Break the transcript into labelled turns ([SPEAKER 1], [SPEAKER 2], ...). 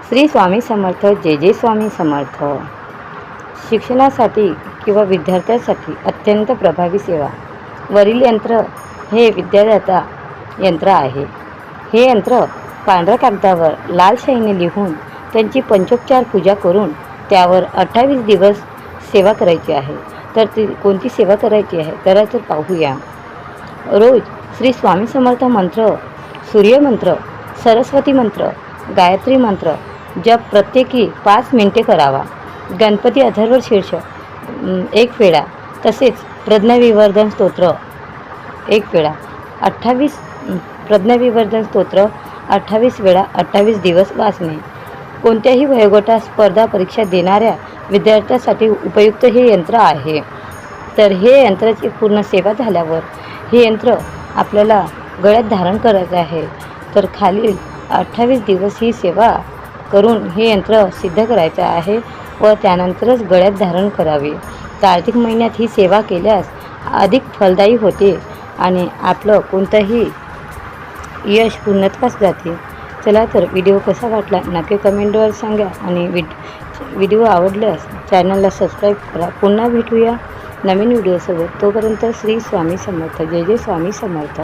[SPEAKER 1] श्री स्वामी समर्थ, जय जय स्वामी समर्थ. शिक्षणासाठी किंवा विद्यार्थ्यांसाठी अत्यंत प्रभावी सेवा. वरील यंत्र हे विद्यादाता यंत्र आहे. हे यंत्र पांढऱ्या कागदावर लाल शाईने लिहून त्यांची पंचोपचार पूजा करून त्यावर 28 दिवस सेवा करायची आहे. तर ती कोणती सेवा करायची आहे तर पाहूया. रोज श्री स्वामी समर्थ मंत्र, सूर्यमंत्र, सरस्वती मंत्र, गायत्री मंत्र जप प्रत्येकी 5 मिनिटे करावा. गणपती अथर्व शीर्ष 1 वेळा, तसेच प्रज्ञाविवर्धन स्तोत्र 1 वेळा, 28 प्रज्ञाविवर्धन स्तोत्र 28 वेळा 28 दिवस वाचणे. कोणत्याही वयोगटात स्पर्धा परीक्षा देणाऱ्या विद्यार्थ्यांसाठी उपयुक्त हे यंत्र आहे. तर हे यंत्राची पूर्ण सेवा झाल्यावर हे यंत्र आपल्याला गळ्यात धारण करायचं आहे. तर खालील 28 दिवस ही सेवा करून हे यंत्र सिद्ध करायचं आहे व त्यानंतरच गळ्यात धारण करावे. कार्तिक महिन्यात ही सेवा केल्यास अधिक फलदायी होते आणि आपलं कोणतंही यश पूर्णत्वास जाते. चला तर व्हिडिओ कसा वाटला नक्की कमेंटवर सांगा आणि व्हिडिओ आवडल्यास चॅनलला सबस्क्राईब करा. पुन्हा भेटूया नवीन व्हिडिओसोबत. तोपर्यंत श्री स्वामी समर्थ, जय जय स्वामी समर्थ.